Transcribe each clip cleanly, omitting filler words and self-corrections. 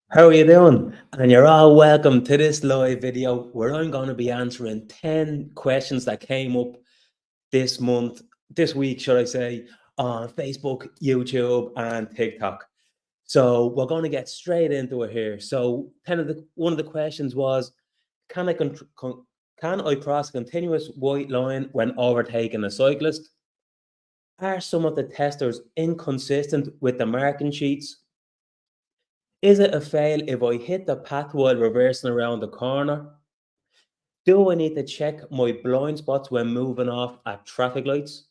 How are you doing? And you're all welcome to this live video where I'm going to be answering 10 questions that came up this week, should I say, on Facebook, YouTube, and TikTok. So we're going to get straight into it here. So one of the questions was, can I can I cross a continuous white line when overtaking a cyclist? Are some of the testers inconsistent with the marking sheets? Is it a fail if I hit the path while reversing around the corner? Do I need to check my blind spots when moving off at traffic lights?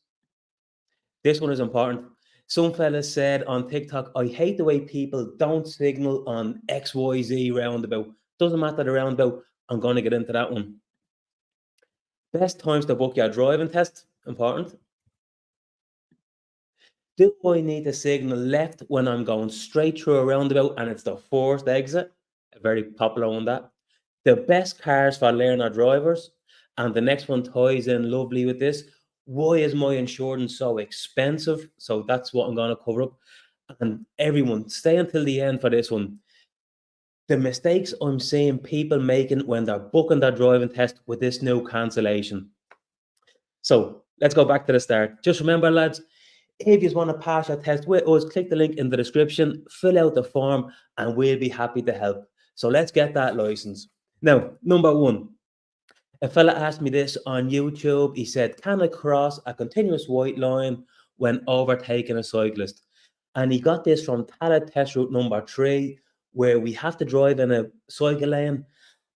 This one is important. Some fellas said on TikTok, I hate the way people don't signal on XYZ roundabout. Doesn't matter the roundabout, I'm going to get into that one. Best times to book your driving test, important. Do I need to signal left when I'm going straight through a roundabout and it's the forced exit? A very popular one, that. The best cars for learner drivers. And the next one ties in lovely with this. Why is my insurance so expensive? So that's what I'm going to cover up. And everyone, stay until the end for this one. The mistakes I'm seeing people making when they're booking their driving test with this new cancellation. So let's go back to the start. Just remember, lads, if you want to pass your test with us, click the link in the description, fill out the form, and we'll be happy to help. So let's get that license. Now, number one, a fella asked me this on YouTube. He said, can I cross a continuous white line when overtaking a cyclist? And he got this from Tala test route number 3, where we have to drive in a cycle lane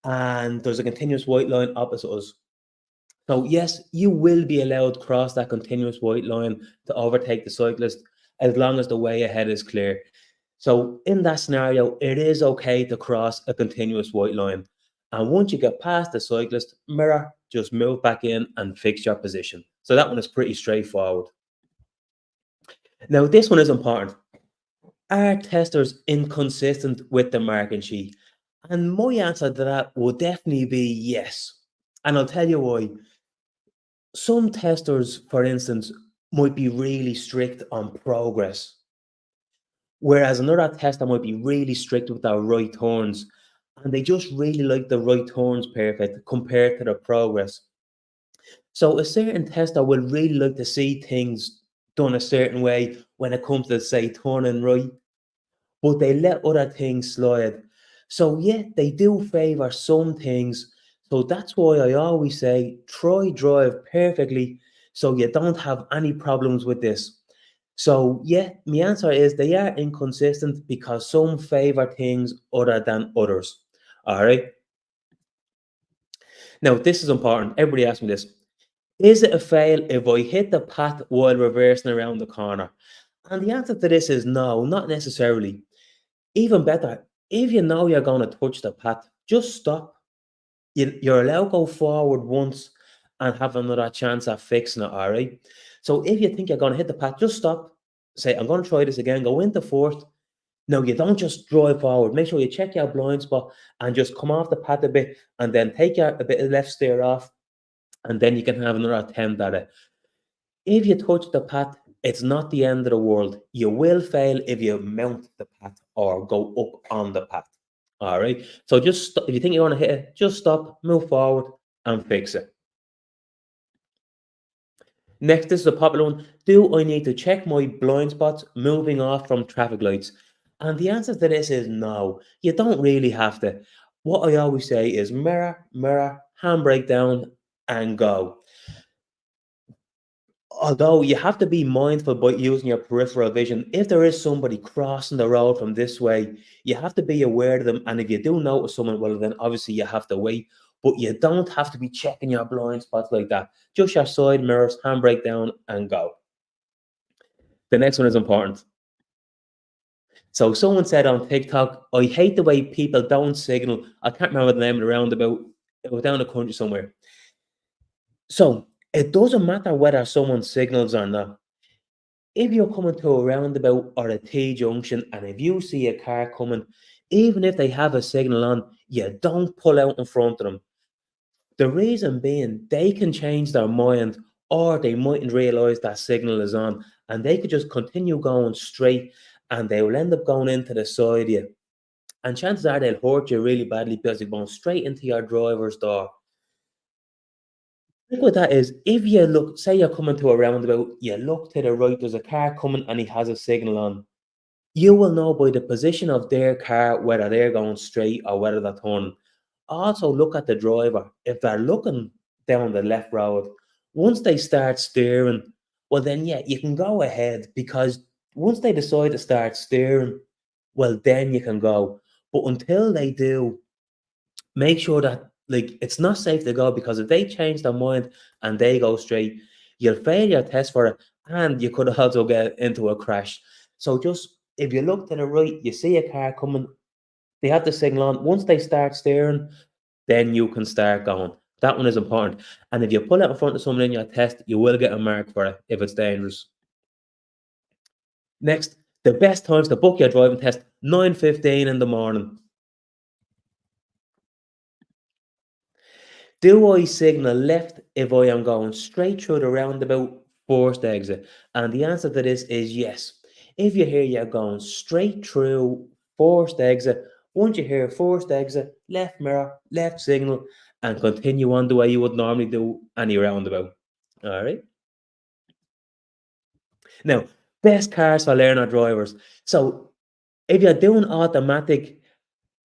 and there's a continuous white line opposite us. So yes, you will be allowed to cross that continuous white line to overtake the cyclist as long as the way ahead is clear. So in that scenario, it is okay to cross a continuous white line. And once you get past the cyclist, mirror, just move back in and fix your position. So that one is pretty straightforward. Now, this one is important. Are testers inconsistent with the marking sheet? And my answer to that would definitely be yes. And I'll tell you why. Some testers, for instance, might be really strict on progress, whereas another tester might be really strict with their right turns, and they just really like the right turns perfect compared to the progress. So a certain tester will really like to see things done a certain way when it comes to, say, turning right, but they let other things slide. So yeah, they do favor some things. So that's why I always say try drive perfectly so you don't have any problems with this. So yeah, my answer is they are inconsistent because some favor things other than others. All right. Now this is important. Everybody asks me this. Is it a fail if I hit the path while reversing around the corner? And the answer to this is no, not necessarily. Even better, if you know you're going to touch the path, just stop. You're allowed to go forward once and have another chance at fixing it, all right? So if you think you're going to hit the path, just stop. Say, I'm going to try this again. Go into fourth. No, you don't just drive forward. Make sure you check your blind spot and just come off the path a bit and then take a bit of left steer off, and then you can have another attempt at it. If you touch the path, it's not the end of the world. You will fail if you mount the path or go up on the path. All right. So just if you think you want to hit it, just stop, move forward, and fix it. Next, this is a popular one. Do I need to check my blind spots moving off from traffic lights? And the answer to this is no. You don't really have to. What I always say is mirror, mirror, handbrake down, and go. Although you have to be mindful by using your peripheral vision, if there is somebody crossing the road from this way, you have to be aware of them. And if you do notice someone, well, then obviously you have to wait. But you don't have to be checking your blind spots like that. Just your side mirrors, handbrake down, and go. The next one is important. So someone said on TikTok, I hate the way people don't signal. I can't remember the name of the roundabout. It was down the country somewhere. So it doesn't matter whether someone signals or not. If you're coming to a roundabout or a T junction and if you see a car coming, even if they have a signal on, you don't pull out in front of them. The reason being, they can change their mind or they mightn't realize that signal is on, and they could just continue going straight, and they will end up going into the side of you. And chances are they'll hurt you really badly because they're going straight into your driver's door. Think what that is, if you look, say you're coming to a roundabout, you look to the right, there's a car coming and he has a signal on. You will know by the position of their car whether they're going straight or whether they're turning. Also, look at the driver. If they're looking down the left road, once they start steering, well, then, yeah, you can go ahead because once they decide to start steering, well, then you can go. But until they do, make sure that like it's not safe to go because if they change their mind and they go straight, you'll fail your test for it and you could also get into a crash. So just if you look to the right, you see a car coming, they have the signal on. Once they start steering, then you can start going. That one is important. And if you pull out in front of someone in your test, you will get a mark for it if it's dangerous. Next, the best times to book your driving test, 9:15 in the morning. Do I signal left if I am going straight through the roundabout forced exit? And the answer to this is yes. If you hear you're going straight through forced exit, once you hear forced exit, left mirror, left signal, and continue on the way you would normally do any roundabout. All right. Now, best cars for learner drivers. So if you're doing automatic,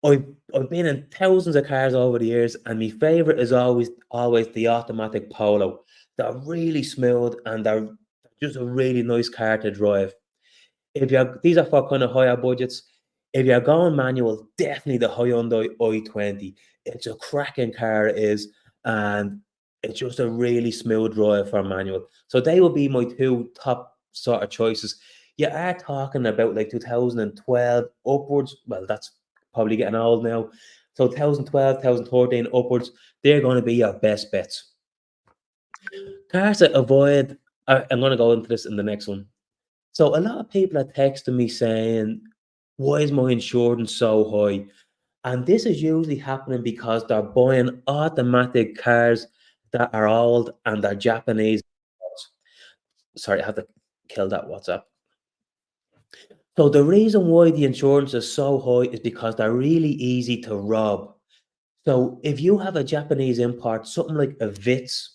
I've I've been in thousands of cars over the years, and my favorite is always the automatic Polo. They're really smooth and they're just a really nice car to drive. If you're these are for kind of higher budgets. If you're going manual, definitely the Hyundai i20. It's a cracking car, it is, and it's just a really smooth drive for manual. So they will be my two top sort of choices. You are talking about like 2012 upwards. Well, that's probably getting old now. So 2012, 2013 upwards, they're going to be your best bets. Cars that avoid, I'm going to go into this in the next one. So a lot of people are texting me saying, why is my insurance so high? And this is usually happening because they're buying automatic cars that are old and they're Japanese. Sorry, I have to kill that WhatsApp. So the reason why the insurance is so high is because they're really easy to rob. So if you have a Japanese import, something like a Vitz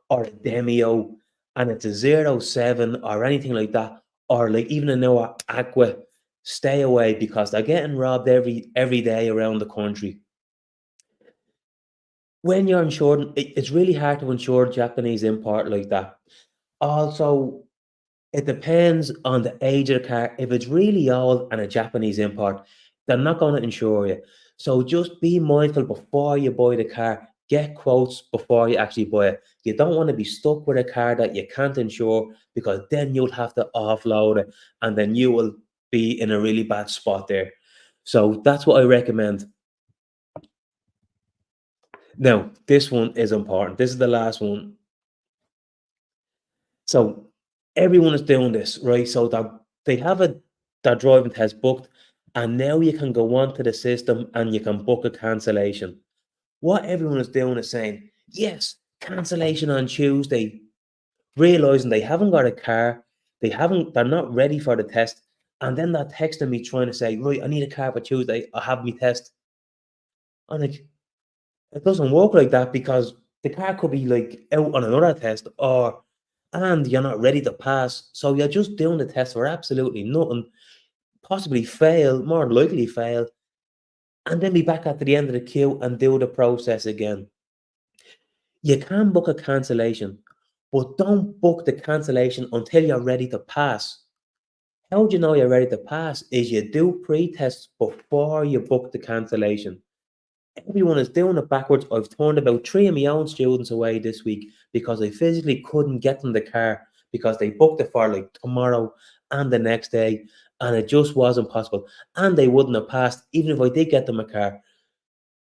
or a Demio, and it's a zero 07 or anything like that, or like even a Noah Aqua, stay away because they're getting robbed every day around the country. When you're insured, it's really hard to insure Japanese import like that. Also, it depends on the age of the car. If it's really old and a Japanese import, they're not going to insure you. So just be mindful before you buy the car. Get quotes before you actually buy it. You don't want to be stuck with a car that you can't insure because then you'll have to offload it and then you will be in a really bad spot there. So that's what I recommend. Now, this one is important. This is the last one. So everyone is doing this, right? So they have their driving test booked, and now you can go onto the system and you can book a cancellation. What everyone is doing is saying, yes, cancellation on Tuesday, realizing they haven't got a car, they're not ready for the test, and then they're texting me trying to say, right, I need a car for Tuesday, I have my test. I'm like, it doesn't work like that because the car could be like out on another test or and you're not ready to pass. So you're just doing the test for absolutely nothing, possibly fail, more than likely fail, and then be back at the end of the queue and do the process again. You can book a cancellation, but don't book the cancellation until you're ready to pass. How do you know you're ready to pass? Is you do pre-tests before you book the cancellation. Everyone is doing it backwards. I've turned about three of my own students away this week because I physically couldn't get them the car because they booked it for like tomorrow and the next day, and it just wasn't possible. And they wouldn't have passed even if I did get them a car.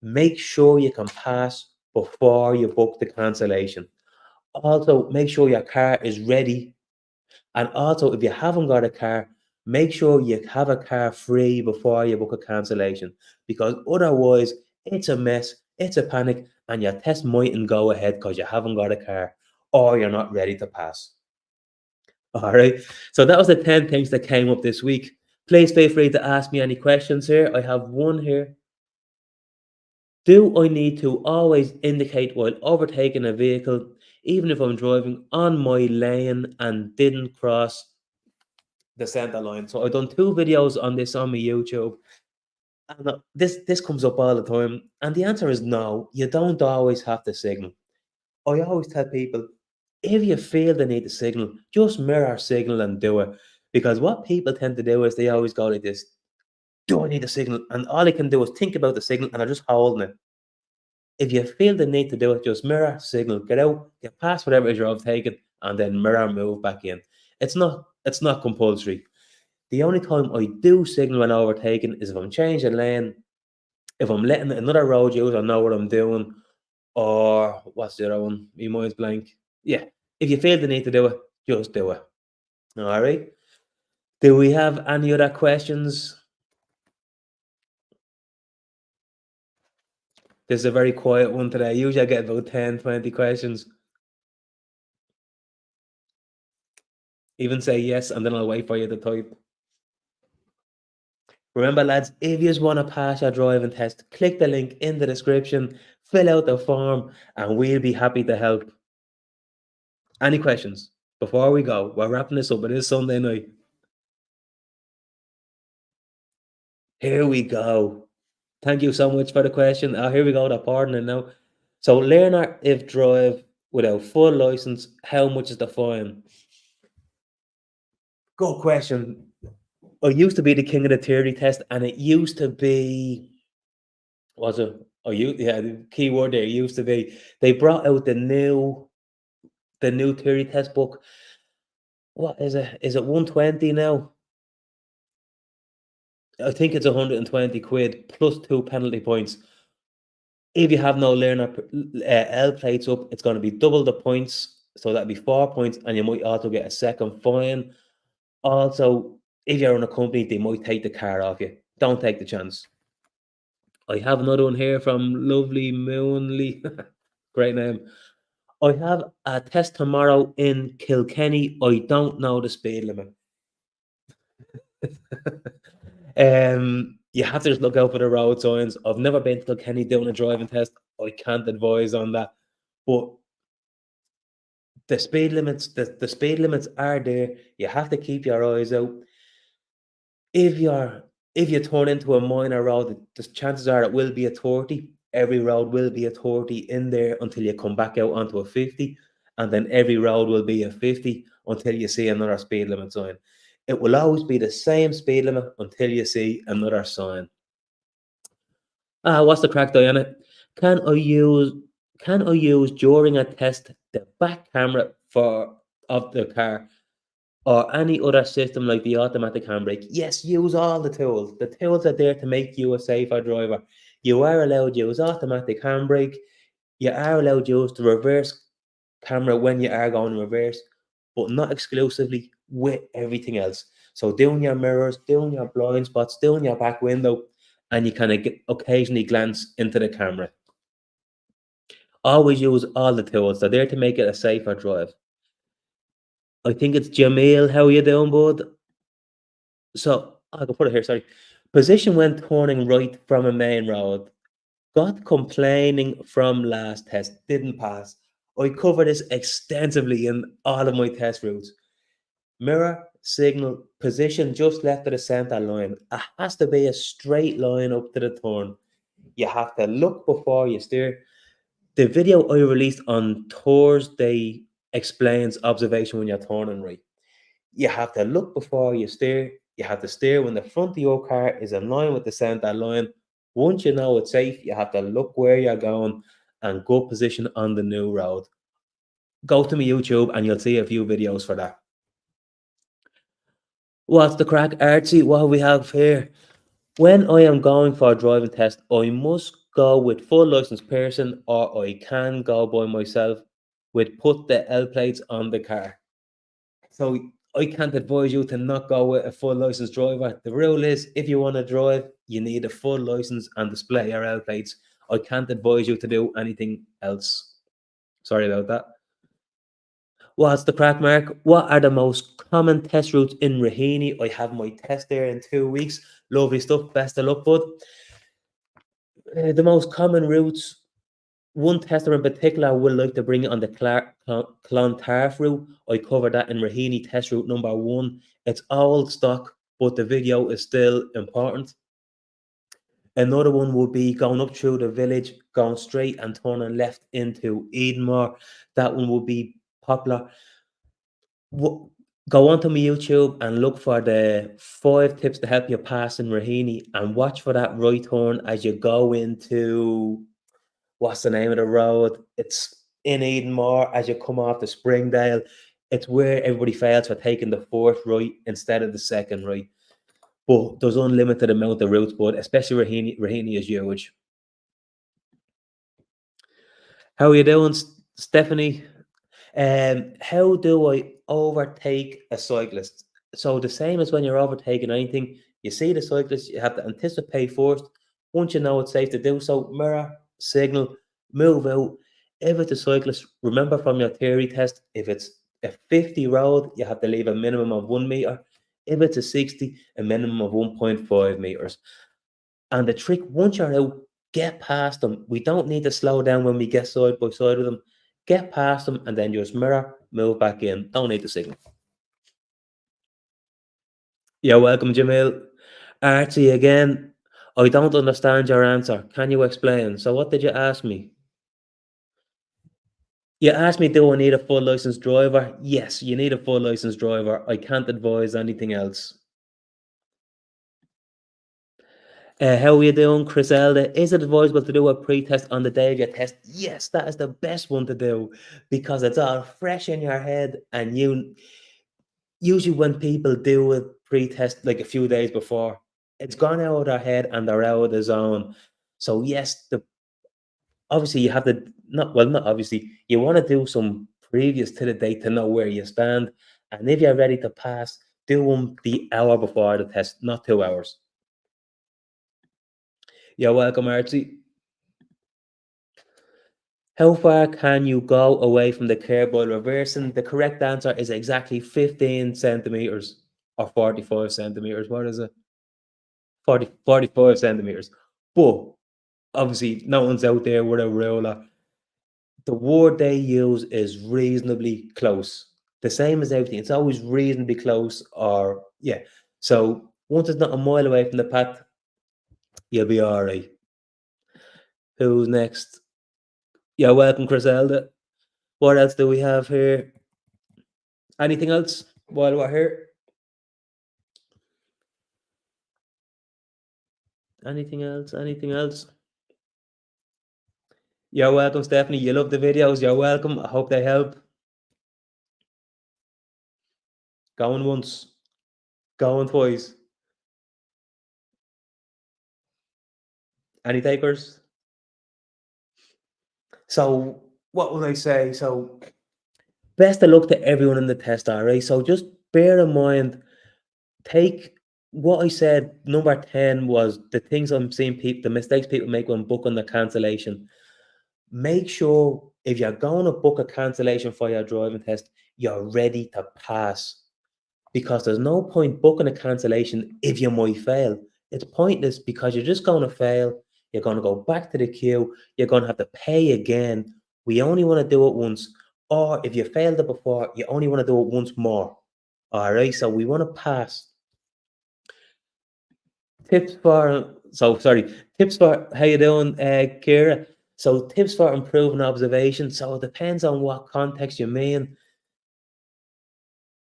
Make sure you can pass before you book the cancellation. Also, make sure your car is ready. And also, if you haven't got a car, make sure you have a car free before you book a cancellation because otherwise, it's a mess, it's a panic, and your test mightn't go ahead because you haven't got a car. or you're not ready to pass. All right. So that was the 10 things that came up this week. Please feel free to ask me any questions here. I have one here. Do I need to always indicate while overtaking a vehicle, even if I'm driving on my lane and didn't cross the center line? So I've done two videos on this on my YouTube. And this comes up all the time. And the answer is no, you don't always have to signal. I always tell people, if you feel the need to signal, just mirror signal and do it. Because what people tend to do is they always go like this, do I need a signal? And all they can do is think about the signal and they're just holding it. If you feel the need to do it, just mirror, signal, get out, get past whatever it is you're overtaking, and then mirror, move back in. It's not compulsory. The only time I do signal when overtaking is if I'm changing lane, if I'm letting another road user know what I'm doing, or what's the other one? My mind's blank. Yeah. If you feel the need to do it, just do it. All right. Do we have any other questions? This is a very quiet one today. Usually I get about 10, 20 questions. Even say yes, and then I'll wait for you to type. Remember, lads, if you just want to pass your driving test, click the link in the description, fill out the form, and we'll be happy to help. Any questions? Before we go, we're wrapping this up. It is Sunday night. Here we go. Thank you so much for the question. Here we go. They're pardoning now. So, learner if drive without full license, how much is the fine? Good question. I used to be the king of the theory test, and it used to be, was it? Oh, yeah, the key word there used to be. They brought out the new theory test book. What is it? Is it 120 now? I think it's 120 quid plus two penalty points. If you have no learner L plates up, it's going to be double the points. So that'd be 4 points, and you might also get a second fine. Also, if you're on a company, they might take the car off you. Don't take the chance. I have another one here from Lovely Moonly. Great name. I have a test tomorrow in Kilkenny. I don't know the speed limit. You have to just look out for the road signs. I've never been to Kilkenny doing a driving test. I can't advise on that. But the speed limits are there. You have to keep your eyes out. If you're if you turn into a minor road, the chances are it will be a 30. Every road will be a 30 in there until you come back out onto a 50, and then every road will be a 50 until you see another speed limit sign. It will always be the same speed limit until you see another sign. What's the crack, Diana? Can I use can I use during a test the back camera for of the car or any other system like the automatic handbrake? Yes, use all the tools. The tools are there to make you a safer driver. You are allowed to use automatic handbrake. You are allowed to use the reverse camera when you are going reverse, but not exclusively with everything else. So doing your mirrors, doing your blind spots, doing your back window, and you kind of occasionally glance into the camera. Always use all the tools. They're there to make it a safer drive. I think it's Jamil. How you doing, bud? So I can put it here. Sorry. Position when turning right from a main road. Got complaining from last test. Didn't pass. I cover this extensively in all of my test routes. Mirror, signal, position just left of the center line. It has to be a straight line up to the turn. You have to look before you steer. The video I released on Thursday explains observation when you're turning right. You have to look before you steer. You have to steer when the front of your car is in line with the center line. Once you know it's safe, you have to look where you're going and good position on the new road. Go to my YouTube and you'll see a few videos for that. What's the crack, Archie? What we have here? When I am going for a driving test, I must go with full licensed person or I can go by myself with put the L plates on the car. So I can't advise you to not go with a full licensed driver. The rule is if you want to drive, you need a full license and display your L plates. I can't advise you to do anything else. Sorry about that. What's the crack, Mark? What are the most common test routes in Raheny? I have my test there in 2 weeks. Lovely stuff. Best of luck, bud. The most common routes, one tester in particular would like to bring it on the Clontarf route. I covered that in Raheny test route number one. It's old stock, but the video is still important. Another one would be going up through the village, going straight and turning left into Edenmore. That one would be popular. Go onto my YouTube and look for the 5 tips to help you pass in Raheny and watch for that right turn as you go into what's the name of the road? It's in Edenmore as you come off the Springdale. It's where everybody fails for taking the fourth right instead of the second right. But there's unlimited amount of routes, but especially Raheny is huge. How are you doing, Stephanie? How do I overtake a cyclist? So the same as when you're overtaking anything, you see the cyclist, you have to anticipate first. Once you know it's safe to do so, mirror, signal, move out. If it's a cyclist, remember from your theory test, if it's a 50 road, you have to leave a minimum of 1 meter. If it's a 60, a minimum of 1.5 meters. And the trick, once you're out, get past them. We don't need to slow down when we get side by side with them. Get past them and then just mirror, move back in. Don't need the signal. You're welcome, Jamil. Archie, again, I don't understand your answer. Can you explain? So, what did you ask me? You asked me, do I need a full licensed driver? Yes, you need a full licensed driver. I can't advise anything else. How are you doing, Criselda? Is it advisable to do a pre-test on the day of your test? Yes, that is the best one to do because it's all fresh in your head, and you usually when people do a pre-test like a few days before, it's gone out of their head and they're out of the zone. So yes, the obviously you have to not obviously you want to do some previous to the date to know where you stand, and if you're ready to pass, do them the hour before the test, not 2 hours. You're welcome, Archie. How far can you go away from the curb while reversing? The correct answer is exactly 15 centimeters or 45 centimeters. What is it? 45 centimeters. But obviously, no one's out there with a ruler. The word they use is reasonably close. The same as everything. It's always reasonably close, or yeah. So once it's not a mile away from the path, you'll be all right. Who's next? You're welcome, Criselda. What else do we have here? Anything else while we're here? Anything else? Anything else? You're welcome, Stephanie. You love the videos. You're welcome. I hope they help. Going once, going twice. Any takers? So, what would I say? So, best of luck to everyone in the test, all right? So, just bear in mind, take what I said. Number 10 was the things I'm seeing people, the mistakes people make when booking the cancellation. Make sure if you're going to book a cancellation for your driving test, you're ready to pass because there's no point booking a cancellation if you might fail. It's pointless because you're just going to fail. You're going to go back to the queue. You're going to have to pay again. We only want to do it once. Or if you failed it before, you only want to do it once more. All right. So we want to pass. Tips for, so sorry, tips for, how you doing, Kira? So tips for improving observation. So it depends on what context you mean.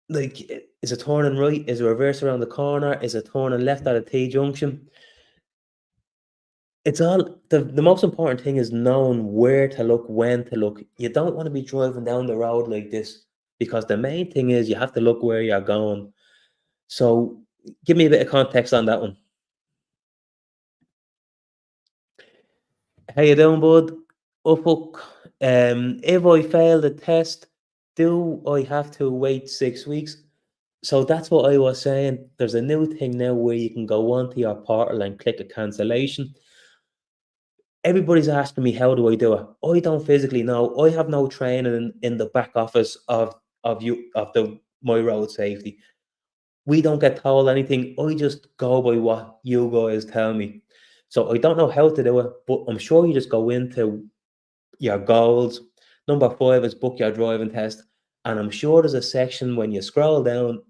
Like, is it turning right? Is it reverse around the corner? Is it turning left at a T junction? It's all the most important thing is knowing where to look, when to look. You don't want to be driving down the road like this because the main thing is you have to look where you're going. So give me a bit of context on that one. How you doing, bud? Ufuk. If I fail the test, do I have to wait 6 weeks? So that's what I was saying. There's a new thing now where you can go onto your portal and click a cancellation. Everybody's asking me, how do I do it? I don't physically know. I have no training in the back office of of the my road safety. We don't get told anything. I just go by what you guys tell me. So I don't know how to do it, but I'm sure you just go into your goals. Number five is book your driving test. And I'm sure there's a section when you scroll down,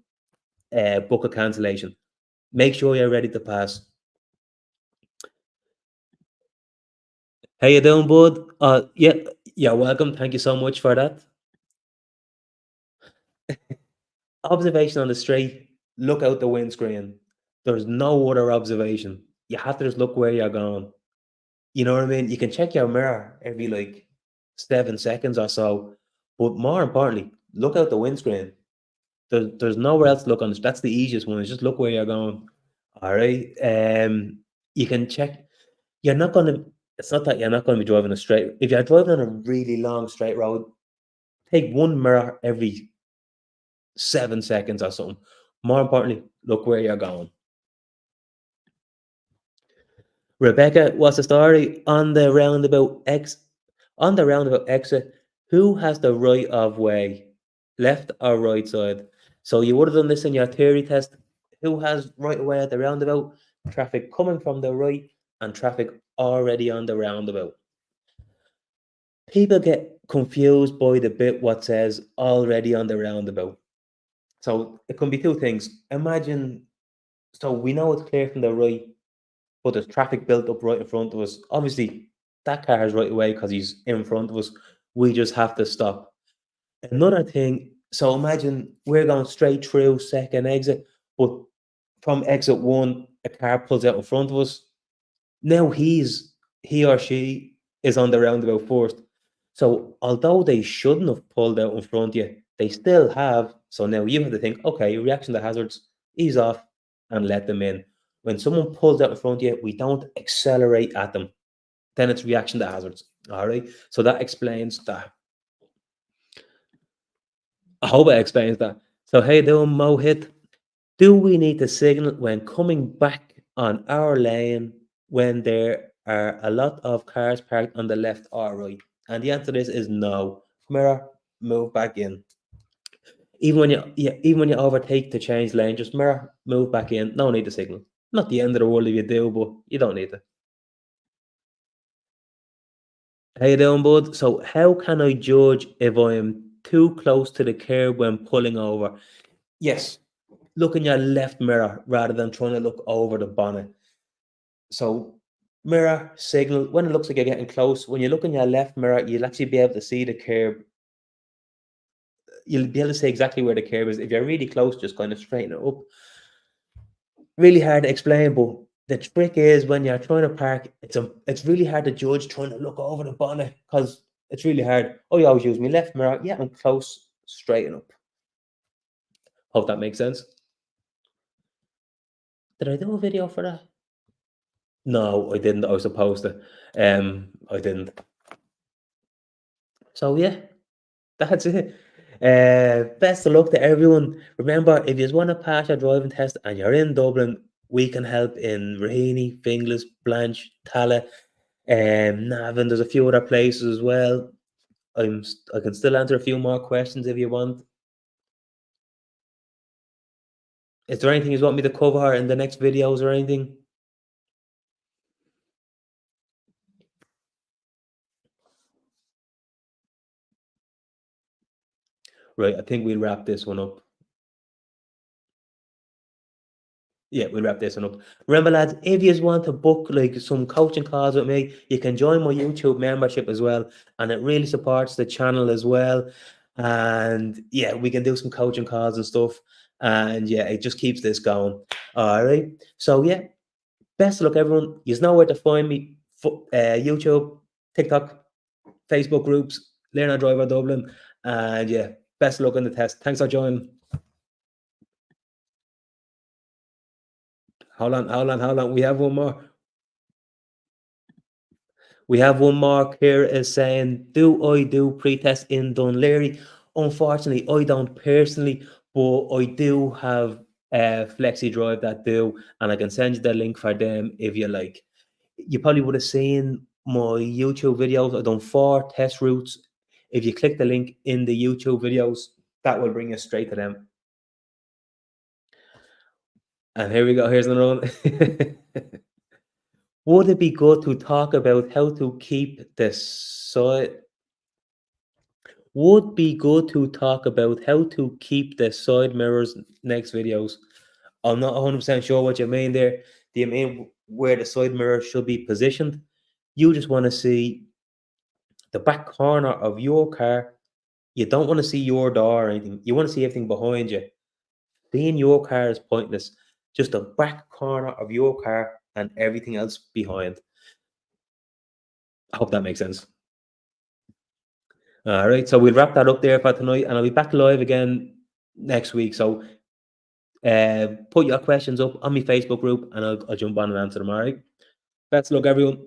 book a cancellation. Make sure you're ready to pass. How you doing, bud? Yeah, you're welcome. Thank you so much for that. Observation on the straight. Look out the windscreen. There's no other observation. You have to just look where you're going. You know what I mean? You can check your mirror every like 7 seconds or so, but more importantly, look out the windscreen. There's nowhere else to look on this. That's the easiest one. Is just look where you're going. All right. You can check. You're not gonna. It's not that you're not going to be driving a straight. If you're driving on a really long straight road, take one mirror every 7 seconds or something. More importantly, look where you're going. Rebecca, what's the story on the roundabout exit? Who has the right of way, left or right side? So you would have done this in your theory test. Who has right of way at the roundabout? Traffic coming from the right and traffic already on the roundabout. People get confused by the bit what says already on the roundabout. So it can be two things. Imagine, so we know it's clear from the right, but there's traffic built up right in front of us. Obviously, that car is right away because he's in front of us. We just have to stop. Another thing, so imagine we're going straight through second exit, but from exit one, a car pulls out in front of us. Now he or she is on the roundabout first. So although they shouldn't have pulled out in front of you, they still have. So now you have to think, okay, reaction to hazards, ease off and let them in. When someone pulls out in front of you, we don't accelerate at them. Then it's reaction to hazards. All right. So that explains that. I hope it explains that. So how you doing, Mohit? Do we need to signal when coming back on our lane when there are a lot of cars parked on the left or right? And the answer to this is no. Mirror, move back in. Even when you overtake to change lane, just mirror, move back in. No need to signal. Not the end of the world if you do, but you don't need to. How you doing, bud? So how can I judge if I am too close to the curb when pulling over? Yes, look in your left mirror rather than trying to look over the bonnet. So mirror signal when it looks like you're getting close. When you look in your left mirror, you'll actually be able to see the curb. You'll be able to see exactly where the curb is. If you're really close, just kind of straighten it up. Really hard to explain, but the trick is when you're trying to park, it's really hard to judge trying to look over the bonnet because it's really hard. Oh, you always use my left mirror. Yeah, I'm close, straighten up. Hope that makes sense. Did I do a video for that? No, I didn't. I was supposed to. I didn't. So yeah, that's it. Best of luck to everyone. Remember, if you just want to pass your driving test and you're in Dublin, we can help in Raheny, Finglas, Blanche, Tala, Navan. There's a few other places as well. I can still answer a few more questions if you want. Is there anything you want me to cover in the next videos or anything? Right, I think we'll wrap this one up. Yeah, we'll wrap this one up. Remember, lads, if you just want to book like some coaching calls with me, you can join my YouTube membership as well, and it really supports the channel as well. And yeah, we can do some coaching calls and stuff. And yeah, it just keeps this going. All right. So yeah, best of luck, everyone. You know where to find me: YouTube, TikTok, Facebook groups, Learn a Driver Dublin, and yeah, best of luck on the test. Thanks for joining. Hold on. We have one more. We have one mark here is saying, do I do pre-test in Dunleary? Unfortunately, I don't personally, but I do have a Flexi Drive that do, and I can send you the link for them if you like. You probably would have seen my YouTube videos. I've done 4 test routes. If you click the link in the YouTube videos, That will bring you straight to them. And here we go. Here's another one. Would it be good to talk about how to keep the side? Would be good to talk about how to keep the side mirrors next videos. I'm not 100% sure what you mean there. Do you mean where the side mirror should be positioned? You just want to see the back corner of your car. You don't want to see your door or anything. You want to see everything behind you. Being your car is pointless. Just the back corner of your car and everything else behind. I hope that makes sense. All right, so we'll wrap that up there for tonight, and I'll be back live again next week. So put your questions up on my Facebook group, and I'll jump on and answer them. All right. Best of luck, everyone.